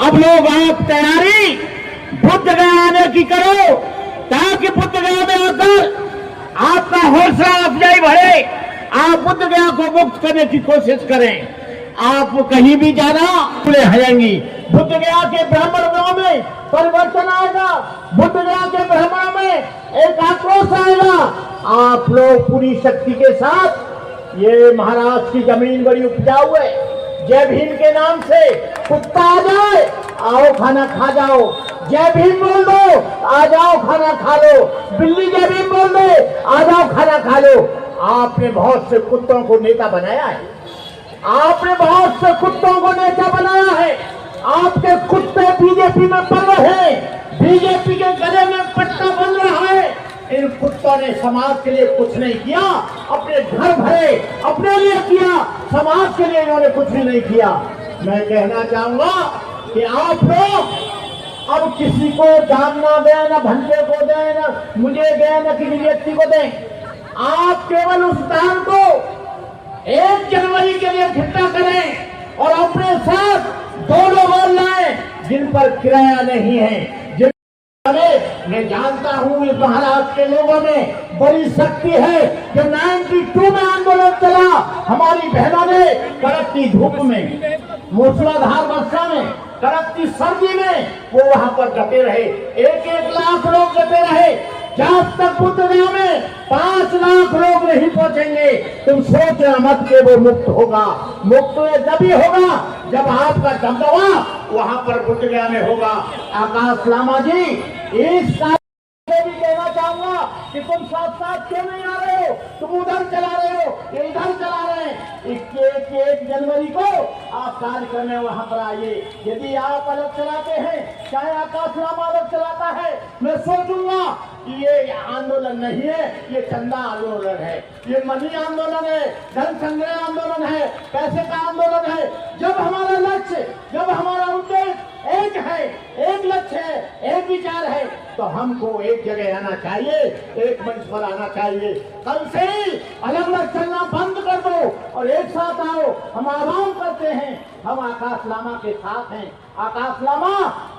अब लोग आप तैयारी बुद्ध गया आने की करो, ताकि बुद्ध गया में आकर आपका हौसला अफजाई बढ़े, आप बुद्ध गया को मुक्त करने की कोशिश करें। आप कहीं भी जाना खुले हयेंगी। बुद्ध गया के ब्राह्मणों में परिवर्तन आएगा, बुद्ध गया के ब्राह्मणों में एक आक्रोश आएगा। आप लोग पूरी शक्ति के साथ, ये महाराष्ट्र की जमीन बड़ी उपजाऊ है, जय भीम के नाम से कुत्ता आ जाए, आओ खाना खा जाओ, जय भीम बोल दो, आ जाओ खाना खा लो, बिल्ली जय भीम बोल दे, आ जाओ खाना खा लो। आपने बहुत से कुत्तों को नेता बनाया है, आपने बहुत से कुत्तों को नेता बनाया है। आपके कुत्ते बीजेपी में पड़ रहे हैं, बीजेपी के गले में पट्टा बन रहा है। इन कुत्तों ने समाज के लिए कुछ नहीं किया, अपने घर भरे अपने लिए किया, समाज के लिए इन्होंने कुछ भी नहीं किया। मैं कहना चाहूंगा कि आप लोग अब किसी को दान ना दें, ना भंटे को दें, ना मुझे दें, ना किसी व्यक्ति को दें। आप केवल उस दान को 1 जनवरी के लिए इकट्ठा करें और अपने साथ 2 लोग और लाएं जिन पर किराया नहीं है। मैं जानता हूं इस महाराष्ट्र के लोगों में बड़ी शक्ति है। जो 92 में आंदोलन चला, हमारी बहनों ने कड़कती धूप में, मूसलाधार वर्षा में, कड़कती सर्दी में वो वहां पर डटे रहे। 1-1 लाख लोग डटे रहे। जब तक बुद्ध गया में 5 लाख लोग नहीं पहुंचेंगे, तुम सोचना मत के वो मुक्त होगा। मुक्त तभी होगा जब आपका दबदबा वहां पर बुद्ध गया में होगा। आकाश लामा जी, इस भी कहना चाहूंगा कि तुम साथ साथ क्यों नहीं आ रहे हो, तुम उधर चला रहे हो, ये इधर चला रहे हैं। 1 जनवरी को आप कार्यक्रम में वहां पर आइए। यदि आप अलग चलाते हैं, चाहे आकाश लामा अलग चलाता है, मैं सोचूंगा कि ये आंदोलन नहीं है, ये चंदा आंदोलन है, ये मनी आंदोलन है, धन संग्रह आंदोलन है, पैसे का आंदोलन है। जब हमारा लक्ष्य, जब हमारा उद्देश्य एक है, एक लक्ष्य है, एक विचार है, तो हमको एक जगह आना चाहिए, एक मंच पर आना चाहिए। कल से अलग अलग चलना बंद कर दो और एक साथ आओ। हम आह्वान करते हैं, हम आकाश लामा के साथ हैं। आकाश लामा,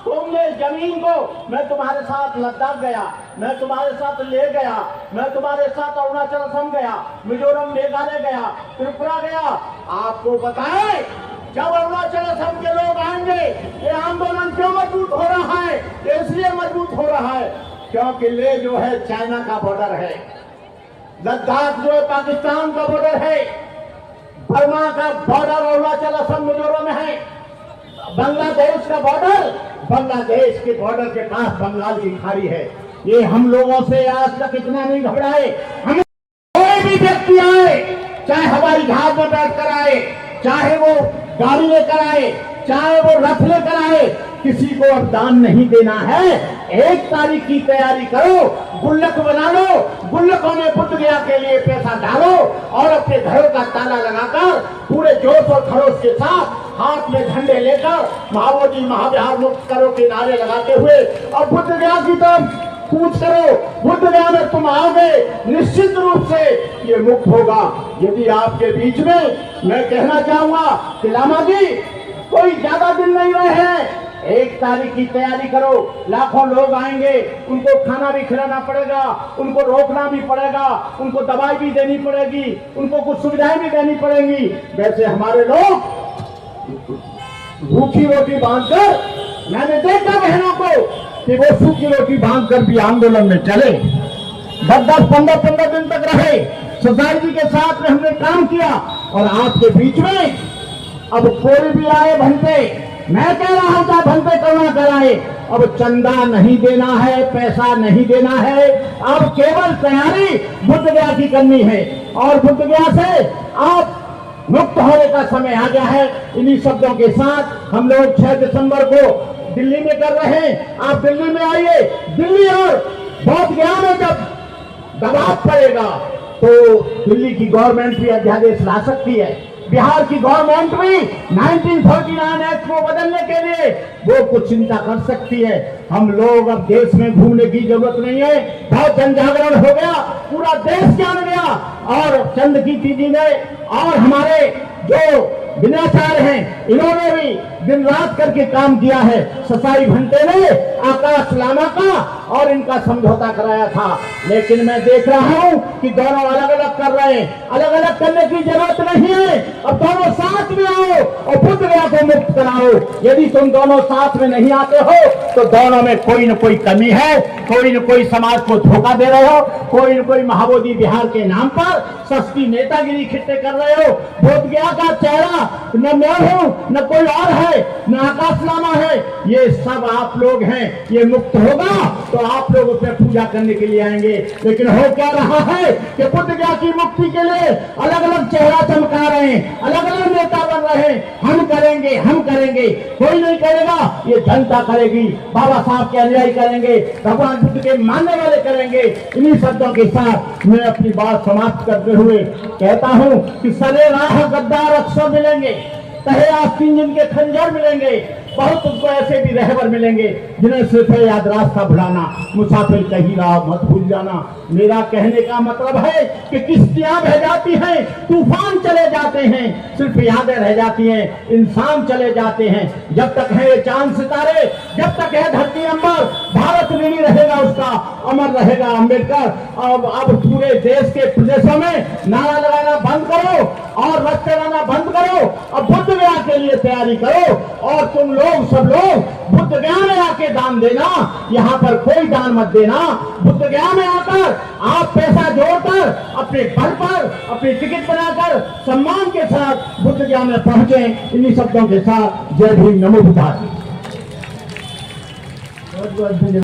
तुमने जमीन को, मैं तुम्हारे साथ लद्दाख गया, मैं तुम्हारे साथ ले गया, मैं तुम्हारे साथ अरुणाचल असम गया, मिजोरम मेघालय गया, त्रिपुरा गया। आपको बताए जब अरुणाचल असम के लोग आएंगे, ये आंदोलन क्यों मजबूत हो रहा है? इसलिए मजबूत हो रहा है क्योंकि ले जो है चाइना का बॉर्डर है, लद्दाख जो है पाकिस्तान का बॉर्डर है, बर्मा का बॉर्डर अरुणाचल असम मिजोरम में है, बांग्लादेश का बॉर्डर, बांग्लादेश के बॉर्डर के पास बंगाल की खाड़ी है। ये हम लोगों से आज तक इतना नहीं घबराए। हम कोई भी व्यक्ति आए, चाहे हवाई जहाज में बैठ कर आए, चाहे वो गाड़ी लेकर आए, चाहे वो रथ लेकर आए, किसी को अब दान नहीं देना है। 1 तारीख की तैयारी करो, गुल्लक बना लो, गुल्लकों में बुद्ध गया के लिए पैसा डालो और अपने घरों का ताला लगाकर पूरे जोश और खरोश के साथ हाथ में झंडे लेकर माओवादी महाविहार मुक्त करो के नारे लगाते हुए और बुद्ध गया की तरफ कूच करो। बुद्ध गया में तुम आओगे, निश्चित रूप से ये मुक्त होगा। यदि आपके बीच में मैं कहना चाहूंगा कि लामा जी, कोई ज्यादा दिन नहीं रहे हैं, 1 तारीख की तैयारी करो। लाखों लोग आएंगे, उनको खाना भी खिलाना पड़ेगा, उनको रोकना भी पड़ेगा, उनको दवाई भी देनी पड़ेगी, उनको कुछ सुविधाएं भी देनी पड़ेंगी। वैसे हमारे लोग भूखी रोटी बांधकर, मैंने देखा बहनों को कि वो सूखी रोटी बांधकर भी आंदोलन में चले, 10-10, 15-15 दिन तक रहे, सोसाइटी के साथ में हमने काम किया। और आपके बीच में अब कोई भी आए भंते, मैं कह रहा हूं चाहे भंते करना कराए, अब चंदा नहीं देना है, पैसा नहीं देना है, अब केवल तैयारी बुद्ध गया की करनी है। और बुद्ध गया से आप मुक्त होने का समय आ गया है। इन्हीं शब्दों के साथ हम लोग 6 दिसंबर को दिल्ली में कर रहे हैं। आप दिल्ली में आइए। दिल्ली और बोध गया में जब दबाव पड़ेगा तो दिल्ली की गवर्नमेंट भी अध्यादेश ला सकती है। बिहार की गवर्नमेंट भी 1949 एक्ट को बदलने के लिए वो कुछ चिंता कर सकती है। हम लोग अब देश में घूमने की जरूरत नहीं है, बहुत जन जागरण हो गया, पूरा देश जान गया। और चंद्रकीर्ति जी ने और हमारे जो विनाचार्य हैं, इन्होंने भी दिन रात करके काम किया है। ससाई भंटे ने आकाश लामा का और इनका समझौता कराया था, लेकिन मैं देख रहा हूं कि दोनों अलग अलग कर रहे हैं। अलग अलग करने की जरूरत नहीं है, अब दोनों साथ में आओ और बुद्ध गया को मुक्त कराओ। यदि तुम दोनों साथ में नहीं आते हो तो दोनों में कोई न कोई कमी है, कोई न कोई समाज को धोखा दे रहे हो, कोई न कोई महाबोधि बिहार के नाम पर सस्ती नेतागिरी खिट्टे कर रहे हो। बोध गया का चेहरा न मैं हूं, न कोई और है, न आकाश लामा है, ये सब आप लोग हैं। ये मुक्त होगा तो आप लोग उसमें पूजा करने के लिए आएंगे। लेकिन हो क्या रहा है कि बुद्ध गया की मुक्ति के लिए अलग अलग चेहरा चमका रहे हैं, अलग अलग नेता बन रहे हैं। हम करेंगे, हम करेंगे, कोई नहीं करेगा, ये जनता करेगी। बाबा साहब के अनुयायी करेंगे, भगवान बुद्ध के मानने वाले करेंगे। इन्हीं शब्दों के साथ मैं अपनी बात समाप्त करते हुए कहता हूं कि सरे राह गद्दार अक्सर मिलेंगे, कहे आस्तीन जिनके खंजर मिलेंगे, बहुत तुमको ऐसे भी रहबर मिलेंगे जिन्हें सिर्फ याद रास्ता भुलाना, मुसाफिर कहीं राह मत भूल जाना। मेरा कहने का मतलब है कि किश्तियां बह जाती हैं, तूफान चले जाते हैं, सिर्फ यादें रह जाती हैं, इंसान चले जाते हैं। जब तक है ये चांद सितारे, जब तक है धरती अंबर, भारत ऋणी रहेगा, उसका अमर रहेगा अम्बेडकर। अब पूरे देश के प्रदेशों में नारा लगाना बंद करो और रथ चलाना बंद करो। अब बुद्ध गया के लिए तैयारी करो और तुम लोग सब लोग बुद्ध गया में आके दान देना, यहाँ पर कोई दान मत देना। बुद्ध गया में आकर आप पैसा जोड़कर अपने बल पर अपनी टिकट बनाकर सम्मान के साथ बुद्ध गया में पहुंचे। इन्हीं शब्दों के साथ जय भीम, नमो बुद्धाय।